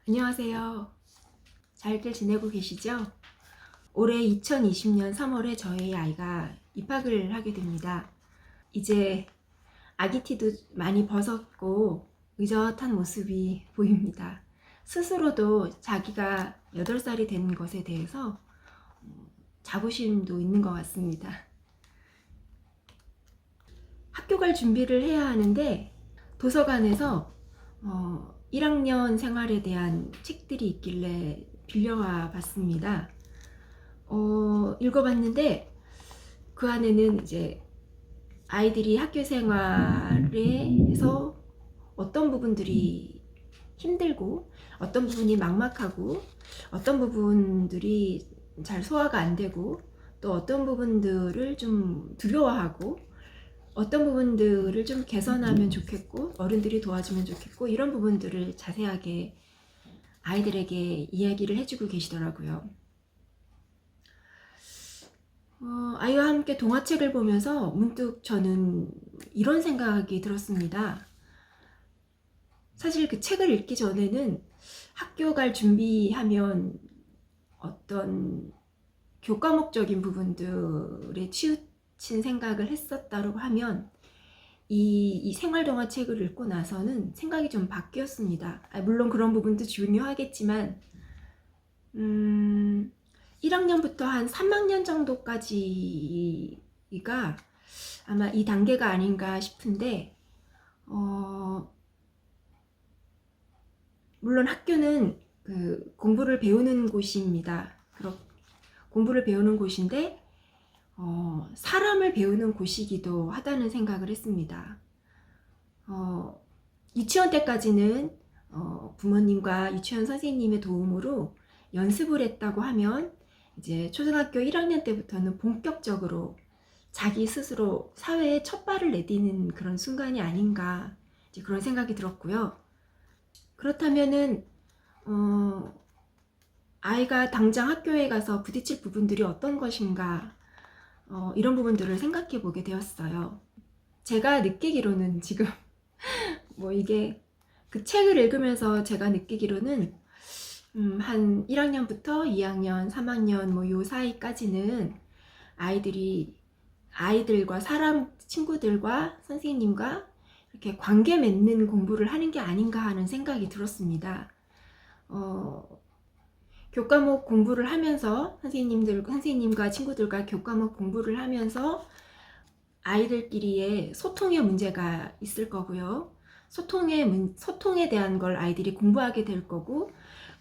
안녕하세요. 잘들 지내고 계시죠? 올해 2020년 3월에 저희 아이가 입학을 하게 됩니다. 이제 아기티도 많이 벗었고 의젓한 모습이 보입니다. 스스로도 자기가 8살이 된 것에 대해서 자부심도 있는 것 같습니다. 학교 갈 준비를 해야 하는데 도서관에서 1학년 생활에 대한 책들이 있길래 빌려와 봤습니다. 읽어봤는데 그 안에는 이제 아이들이 학교 생활에서 어떤 부분들이 힘들고 어떤 부분이 막막하고 어떤 부분들이 잘 소화가 안 되고 또 어떤 부분들을 좀 두려워하고 어떤 부분들을 좀 개선하면 좋겠고 어른들이 도와주면 좋겠고 이런 부분들을 자세하게 아이들에게 이야기를 해주고 계시더라고요. 아이와 함께 동화책을 보면서 문득 저는 이런 생각이 들었습니다. 사실 그 책을 읽기 전에는 학교 갈 준비하면 어떤 교과목적인 부분들에 치우친 생각을 했었다고 하면 이 생활동화책을 읽고 나서는 생각이 좀 바뀌었습니다. 물론 그런 부분도 중요하겠지만 1학년부터 한 3학년 정도까지가 아마 이 단계가 아닌가 싶은데 물론 학교는 그 공부를 배우는 곳입니다. 공부를 배우는 곳인데 사람을 배우는 곳이기도 하다는 생각을 했습니다. 유치원 때까지는 부모님과 유치원 선생님의 도움으로 연습을 했다고 하면 이제 초등학교 1학년 때부터는 본격적으로 자기 스스로 사회에 첫 발을 내디는 그런 순간이 아닌가 이제 그런 생각이 들었고요. 그렇다면은 아이가 당장 학교에 가서 부딪힐 부분들이 어떤 것인가 이런 부분들을 생각해 보게 되었어요. 제가 느끼기로는 지금 뭐 이게 그 책을 읽으면서 제가 느끼기로는 한 1학년부터 2학년, 3학년 뭐 요 사이까지는 아이들과 친구들과 선생님과 이렇게 관계 맺는 공부를 하는 게 아닌가 하는 생각이 들었습니다. 교과목 공부를 하면서 선생님과 친구들과 교과목 공부를 하면서 아이들끼리의 소통의 문제가 있을 거고요. 소통에 대한 걸 아이들이 공부하게 될 거고,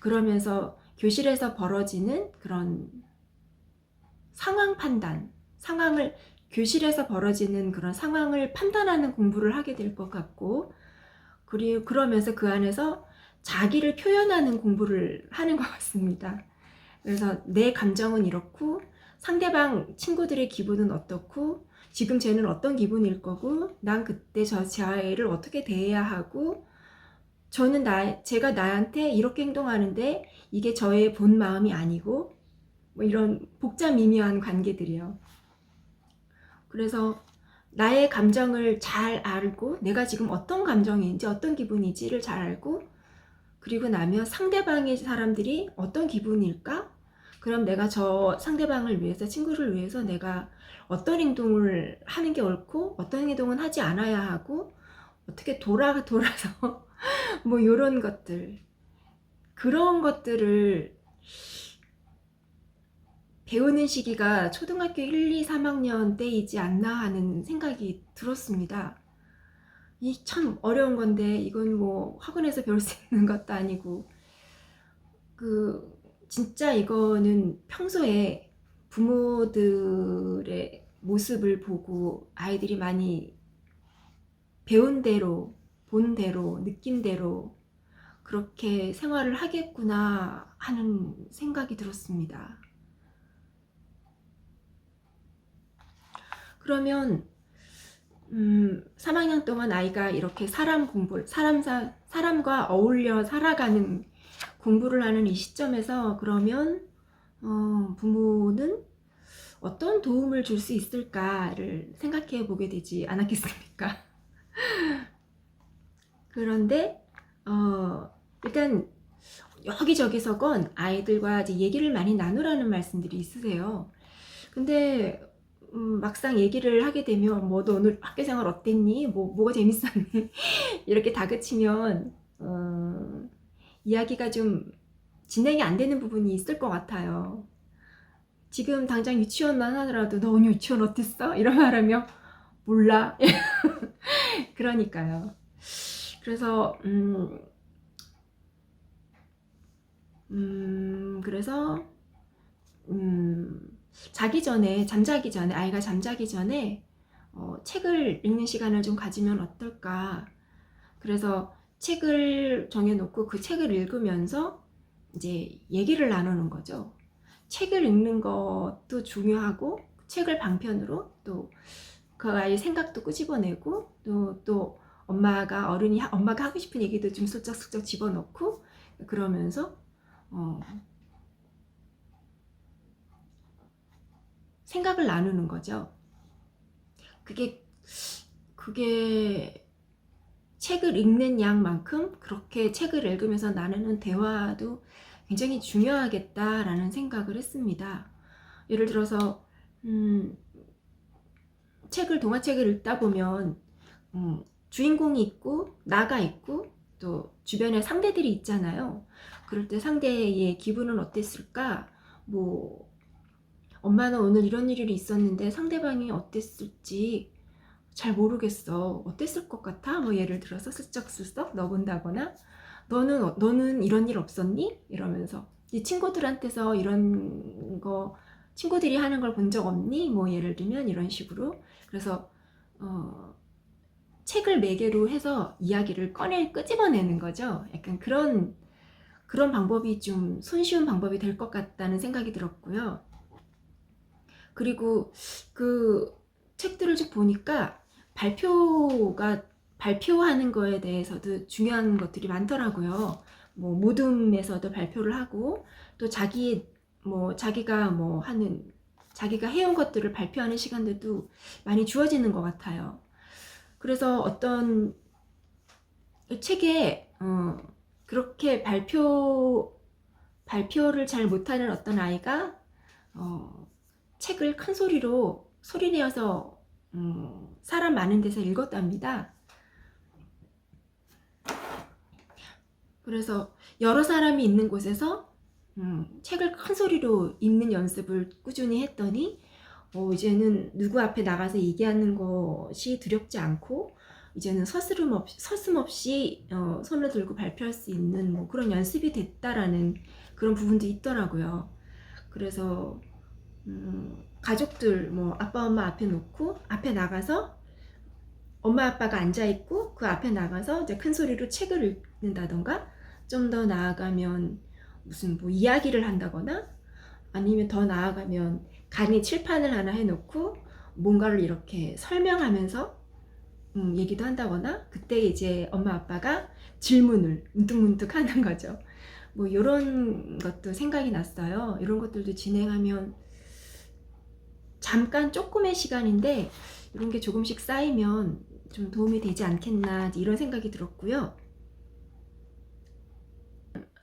그러면서 교실에서 벌어지는 그런 상황 판단, 교실에서 벌어지는 그런 상황을 판단하는 공부를 하게 될 것 같고, 그리고 그러면서 그 안에서 자기를 표현하는 공부를 하는 것 같습니다. 그래서 내 감정은 이렇고 상대방 친구들의 기분은 어떻고 지금 쟤는 어떤 기분일 거고 난 그때 제 아이를 어떻게 대해야 하고 제가 나한테 이렇게 행동하는데 이게 저의 본 마음이 아니고 뭐 이런 복잡미묘한 관계들이요. 그래서 나의 감정을 잘 알고 내가 지금 어떤 감정인지 어떤 기분인지를 잘 알고 그리고 나면 상대방의 사람들이 어떤 기분일까? 그럼 내가 저 상대방을 위해서, 친구를 위해서 내가 어떤 행동을 하는 게 옳고 어떤 행동은 하지 않아야 하고 어떻게 돌아서 뭐 이런 것들, 그런 것들을 배우는 시기가 초등학교 1, 2, 3학년 때이지 않나 하는 생각이 들었습니다. 이 참 어려운 건데 이건 뭐 학원에서 배울 수 있는 것도 아니고 진짜 이거는 평소에 부모들의 모습을 보고 아이들이 많이 배운 대로, 본 대로, 느낀 대로 그렇게 생활을 하겠구나 하는 생각이 들었습니다. 그러면 3학년 동안 아이가 이렇게 사람과 어울려 살아가는 공부를 하는 이 시점에서 그러면 부모는 어떤 도움을 줄 수 있을까를 생각해 보게 되지 않았겠습니까? 그런데 일단 여기저기서건 아이들과 이제 얘기를 많이 나누라는 말씀들이 있으세요. 근데 막상 얘기를 하게 되면 뭐 너 오늘 학교 생활 어땠니? 뭐가 재밌었니? 이렇게 다그치면 이야기가 좀 진행이 안 되는 부분이 있을 것 같아요. 지금 당장 유치원만 하더라도 너 오늘 유치원 어땠어? 이런 말하면 몰라. 그러니까요. 그래서 그래서 자기 전에 잠자기 전에 아이가 잠자기 전에 책을 읽는 시간을 좀 가지면 어떨까. 그래서 책을 정해놓고 그 책을 읽으면서 이제 얘기를 나누는 거죠. 책을 읽는 것도 중요하고 책을 방편으로 또 그 아이 생각도 끄집어내고 또 엄마가 하고 싶은 얘기도 좀 슬쩍슬쩍 집어넣고 그러면서 생각을 나누는 거죠. 그게 책을 읽는 양만큼 그렇게 책을 읽으면서 나누는 대화도 굉장히 중요하겠다라는 생각을 했습니다. 예를 들어서 동화책을 읽다 보면 주인공이 있고 나가 있고 또 주변에 상대들이 있잖아요. 그럴 때 상대의 기분은 어땠을까? 뭐 엄마는 오늘 이런 일이 있었는데 상대방이 어땠을지 잘 모르겠어. 어땠을 것 같아? 뭐 예를 들어서 슬쩍슬쩍 넣어본다거나 너는 이런 일 없었니? 이러면서 이 친구들한테서 이런 거 친구들이 하는 걸 본 적 없니? 뭐 예를 들면 이런 식으로. 그래서 책을 매개로 해서 이야기를 끄집어내는 거죠. 약간 그런 방법이 좀 손쉬운 방법이 될 것 같다는 생각이 들었고요. 그리고 그 책들을 쭉 보니까 발표하는 거에 대해서도 중요한 것들이 많더라고요. 뭐 모둠에서도 발표를 하고 또 자기가 해온 것들을 발표하는 시간들도 많이 주어지는 것 같아요. 그래서 어떤 책에 그렇게 발표를 잘 못하는 어떤 아이가 책을 큰 소리로 소리내어서 사람 많은 데서 읽었답니다. 그래서 여러 사람이 있는 곳에서 책을 큰 소리로 읽는 연습을 꾸준히 했더니 이제는 누구 앞에 나가서 얘기하는 것이 두렵지 않고 이제는 서슴없이 손을 들고 발표할 수 있는 뭐 그런 연습이 됐다라는 그런 부분도 있더라고요. 그래서 가족들 뭐 아빠 엄마 앞에 놓고 앞에 나가서 엄마 아빠가 앉아 있고 그 앞에 나가서 이제 큰 소리로 책을 읽는다던가 좀 더 나아가면 무슨 뭐 이야기를 한다거나 아니면 더 나아가면 간이 칠판을 하나 해놓고 뭔가를 이렇게 설명하면서 얘기도 한다거나 그때 이제 엄마 아빠가 질문을 문득문득 하는 거죠. 뭐 이런 것도 생각이 났어요. 이런 것들도 진행하면 잠깐 조금의 시간인데 이런 게 조금씩 쌓이면 좀 도움이 되지 않겠나 이런 생각이 들었고요.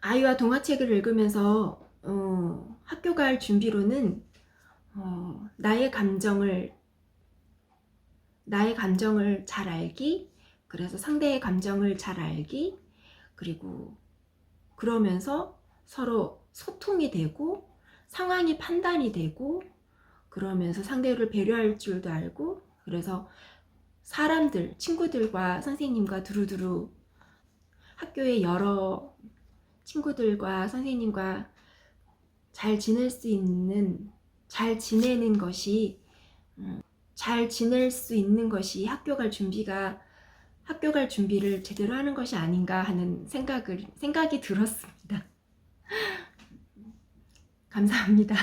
아이와 동화책을 읽으면서 학교 갈 준비로는 나의 감정을 잘 알기, 그래서 상대의 감정을 잘 알기, 그리고 그러면서 서로 소통이 되고 상황이 판단이 되고 그러면서 상대를 배려할 줄도 알고 그래서 사람들, 친구들과 선생님과 두루두루 학교의 여러 친구들과 선생님과 잘 지낼 수 있는, 잘 지내는 것이 잘 지낼 수 있는 것이 학교 갈 준비를 제대로 하는 것이 아닌가 하는 생각이 들었습니다. 감사합니다.